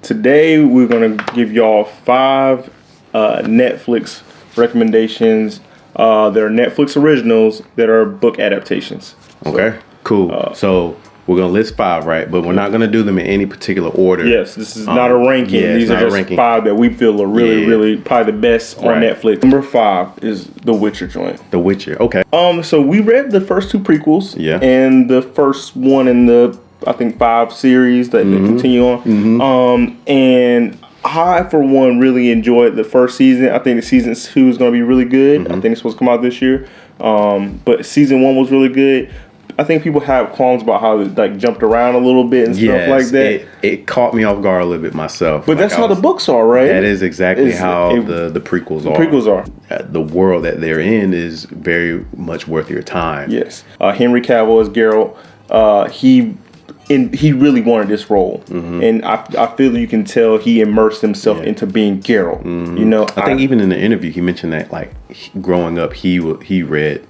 Today we're gonna give y'all 5 Netflix recommendations. That are Netflix originals that are book adaptations. Okay, cool. So we're gonna list 5, right? But we're not gonna do them in any particular order. Yes, this is not a ranking. Yeah, These are just 5 that we feel are really probably the best on Netflix. Number 5 is The Witcher joint. The Witcher. Okay. So we read the first 2 prequels. Yeah. And the first one in the I think 5 series that they continue on. And I, for one, really enjoyed the first season. I think the season 2 is going to be really good. I think it's supposed to come out this year. But season 1 was really good. I think people have qualms about how it like jumped around a little bit and stuff like that. It caught me off guard a little bit myself. But that's how the books are, right? That is exactly how the prequels are. The prequels are. The world that they're in is very much worth your time. Yes. Henry Cavill as Geralt. He really wanted this role, and I feel you can tell he immersed himself into being Geralt. You know, I think even in the interview he mentioned that like growing up he read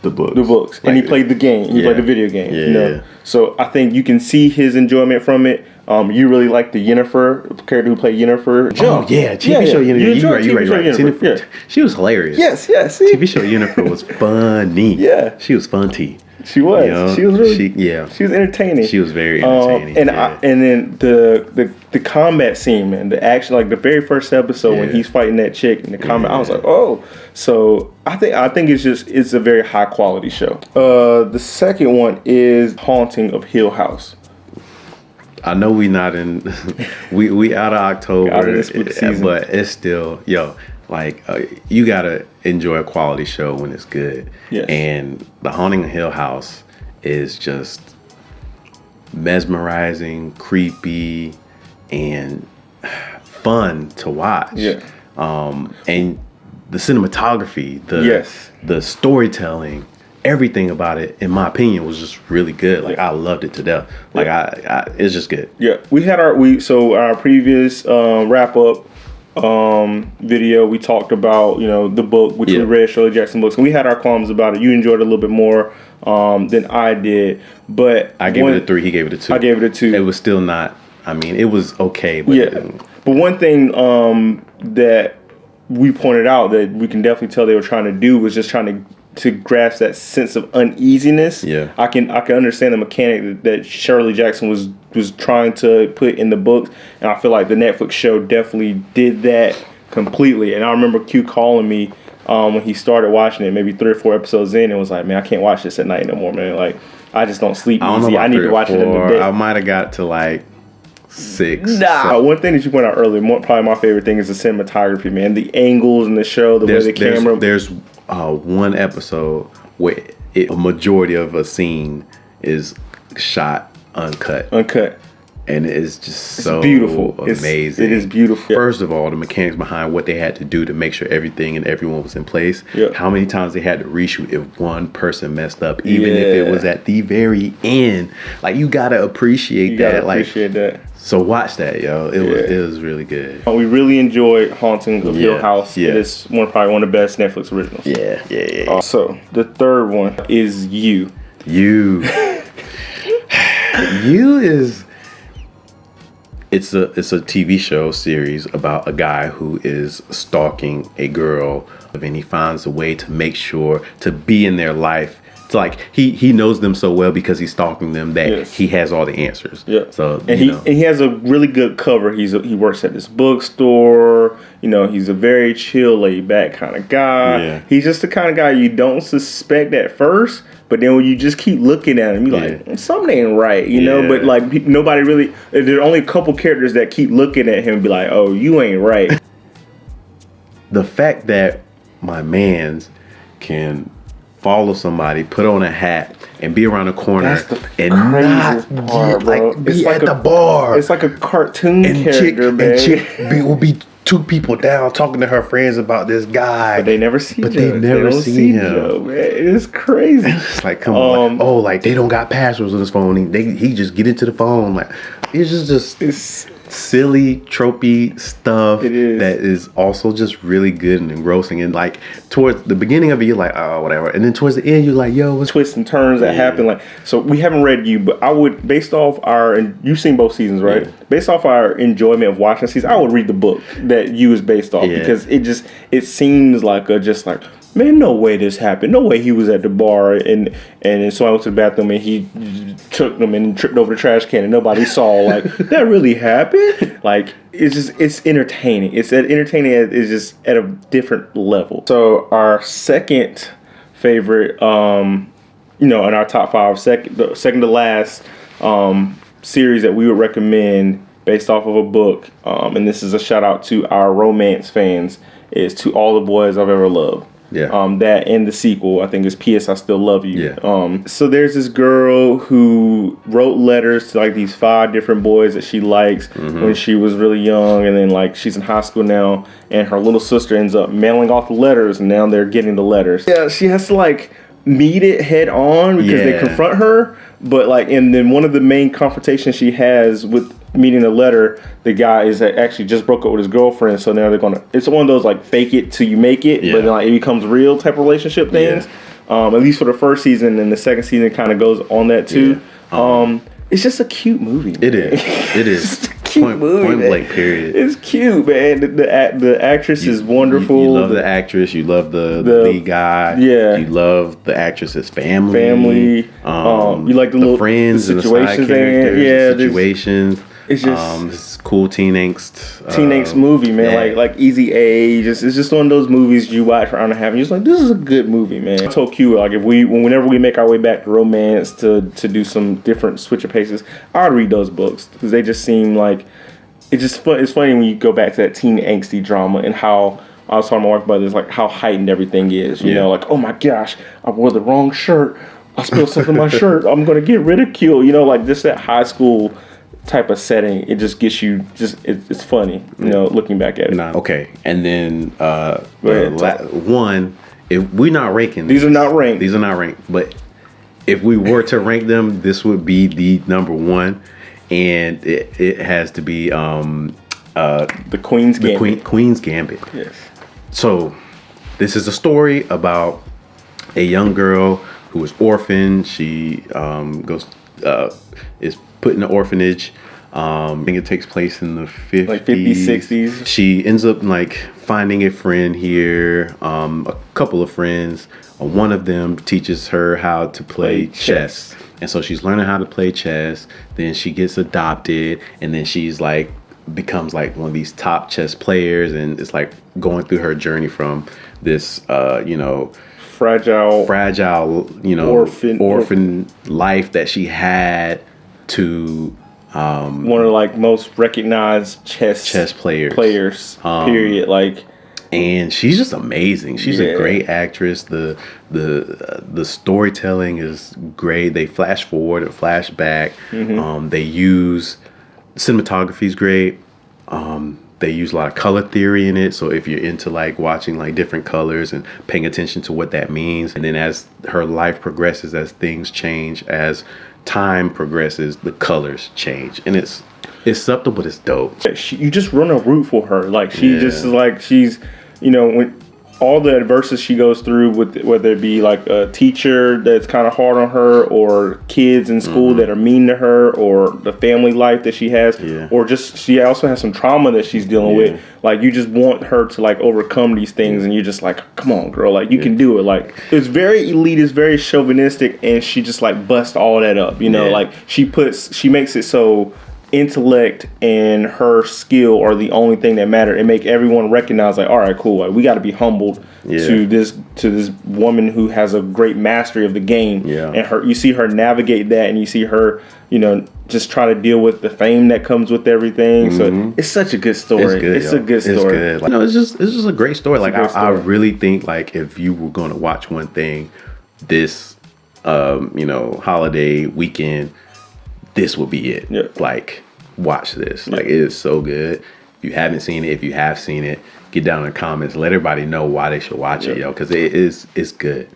the books, and he played the game. He played the video game. Yeah. You know? So I think you can see his enjoyment from it. You really like the Yennefer character who played Yennefer. Oh yeah, TV show Yennefer. You're right. She was hilarious. Yes. TV show Yennefer was funny. Yeah, she was funny. She was. You know, she was really. She was entertaining. She was very entertaining. And then the combat scene, man, the action, like the very first episode when he's fighting that chick in the combat, I was like, oh. So I think it's a very high quality show. The second one is Haunting of Hill House. I know we not in we out of October, but it's still like you gotta enjoy a quality show when it's good. Yes. And The Haunting of Hill House is just mesmerizing, creepy, and fun to watch. Yeah. And the cinematography, the storytelling, everything about it, in my opinion, was just really good. Like I loved it to death. Like it's just good. Yeah, we had our previous wrap up video. We talked about the book, which we read Shirley Jackson books, and we had our qualms about it. You enjoyed it a little bit more than I did, but I gave it a 3. He gave it a 2. I gave it a 2. It was still not. I mean, it was okay. But but one thing that we pointed out that we can definitely tell they were trying to do was just trying to grasp that sense of uneasiness. Yeah, I can understand the mechanic that Shirley Jackson was trying to put in the books, and I feel like the Netflix show definitely did that completely. And I remember Q calling me when he started watching it, maybe 3 or 4 episodes in, and was like, "Man, I can't watch this at night no more, man. Like, I just don't sleep easy. I need to watch it in the day." I might have got to like 6. One thing that you pointed out earlier, probably my favorite thing is the cinematography, man. The angles in the show, way the camera. There's one episode where a majority of a scene is shot uncut, and it's just so beautiful, amazing. It is beautiful. First of all, the mechanics behind what they had to do to make sure everything and everyone was in place. How many times they had to reshoot if one person messed up, even if it was at the very end. Like you gotta appreciate that. So watch that, yo. It was really good. We really enjoyed Haunting of Hill House. It is probably one of the best Netflix originals. Yeah. So the third one is You. You is it's a TV show series about a guy who is stalking a girl, and he finds a way to make sure to be in their life. It's like he knows them so well because he's stalking them that he has all the answers. Yeah. So he has a really good cover. He works at this bookstore. He's a very chill, laid back kind of guy. Yeah. He's just the kind of guy you don't suspect at first, but then when you just keep looking at him, you're like, something ain't right, you know. But like nobody really. There are only a couple characters that keep looking at him and be like, oh, you ain't right. The fact that my man's can follow somebody, put on a hat, and be around the corner and not be at the bar. It's like a cartoon character, man. And chick will be 2 people down talking to her friends about this guy. But they never see Joe. They never see him. Joe, man. It is crazy. It's like, come on. Like they don't got passwords on his phone. He just get into the phone. Like, it's just silly, tropey stuff It is. that is also just really good and engrossing. And like towards the beginning of it, you're like, oh, whatever. And then towards the end, you're like, yo, what's twists and turns that happen. Like, so we haven't read You, but I would, based off and you've seen both seasons, right? Yeah. Based off our enjoyment of watching the season, I would read the book that You is based off because it seems like man, no way this happened. No way he was at the bar and so I went to the bathroom and he took them and tripped over the trash can and nobody saw. Like, that really happened? Like, it's entertaining. It's entertaining. It's just at a different level. So our second favorite, in our top 5, second to last series that we would recommend based off of a book, and this is a shout out to our romance fans, is To All the Boys I've Ever Loved. Yeah. That and the sequel, I think, is P.S. I Still Love You. Yeah. So there's this girl who wrote letters to like these 5 different boys that she likes when she was really young, and then like she's in high school now, and her little sister ends up mailing off the letters, and now they're getting the letters. Yeah, she has to like meet it head on because they confront her, but like, and then one of the main confrontations she has with meeting the letter, the guy is actually just broke up with his girlfriend, so now it's one of those like fake it till you make it, but then like it becomes real type relationship things. At least for the first season, and the second season kind of goes on that too. It's just a cute movie. It is. It is. Point blank, period. It's cute, man. The actress is wonderful. You love the actress. You love the lead guy. Yeah. You love the actress's family. You like the friends, the situations they're in. Yeah, the situations. It's just this cool teen angst movie, man. Like Easy A. It's just one of those movies you watch for an hour and a half, and you're just like, this is a good movie, man. I told Q, like, whenever we make our way back to romance to do some different switch of paces, I'd read those books because they just seem like it's funny when you go back to that teen angsty drama and how I was talking to my wife about this, like how heightened everything is. You know, like, oh my gosh, I wore the wrong shirt. I spilled something in my shirt. I'm gonna get ridiculed. You know, like just that high school type of setting, it just gets you it's funny, looking back at it. Okay, and then one, if we're not ranking these are not ranked, but if we were to rank them, this would be the number 1, and it has to be the Queen's Gambit. Queen's Gambit. Yes. So this is a story about a young girl who is orphaned. She is put in an orphanage. I think it takes place in the 50s. Like 50s, 60s. She ends up like finding a friend here, a couple of friends. One of them teaches her how to play chess. And so she's learning how to play chess. Then she gets adopted, and then she's like becomes like one of these top chess players, and it's like going through her journey from this fragile, orphan life that she had to one of the like most recognized chess players period. Like, and she's just amazing. She's a great actress. The storytelling is great. They flash forward and flash back. They use cinematography is great. They use a lot of color theory in it, so if you're into like watching like different colors and paying attention to what that means, and then as her life progresses, as things change, as time progresses, the colors change, and it's subtle, but it's dope. You just run a root for her. Like she just is like, she's, when all the adversity she goes through, with whether it be like a teacher that's kind of hard on her, or kids in school that are mean to her, or the family life that she has, or just she also has some trauma that she's dealing with. Like, you just want her to like overcome these things, and you're just like, come on, girl, like you can do it. Like, it's very elite, it's very chauvinistic, and she just like busts all that up. Like she makes it so intellect and her skill are the only thing that matter, and make everyone recognize, like, all right, cool, like, we got to be humbled to this woman who has a great mastery of the game. And you see her navigate that, and you see her just try to deal with the fame that comes with everything. So it's such a good story. It's a good story. It's good. Like, it's just a great story. Like, I really think, like, if you were going to watch one thing this holiday weekend, this will be it. Like, watch this. Like, it is so good. If you haven't seen it, if you have seen it, get down in the comments. Let everybody know why they should watch it, because it's good.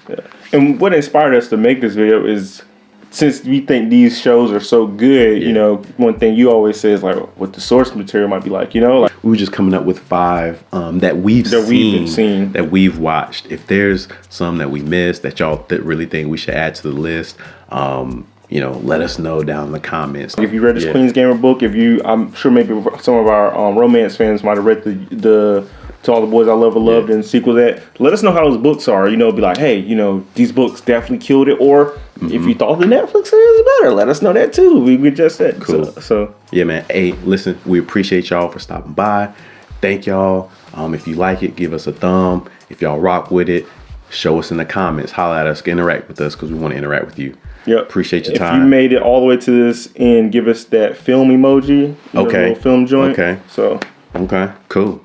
And what inspired us to make this video is since we think these shows are so good, you know, one thing you always say is like what the source material might be like, you know, like we were just coming up with 5 that we've seen, that we've watched. If there's some that we missed that y'all really think we should add to the list, you know, let us know down in the comments. If you read this Queen's Gamer book, I'm sure maybe some of our romance fans might have read the To All the Boys I Love and Loved and sequel to that. Let us know how those books are. You know, be like, hey, you know, these books definitely killed it. Or if you thought the Netflix series was better, let us know that too. We just said cool. So yeah, man. Hey, listen, we appreciate y'all for stopping by. Thank y'all. If you like it, give us a thumb. If y'all rock with it, show us in the comments. Holler at us, interact with us because we want to interact with you. Yep. Appreciate your time. If you made it all the way to this end, give us that film emoji. Okay. Little film joint. Okay. So. Okay. Cool.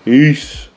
Peace.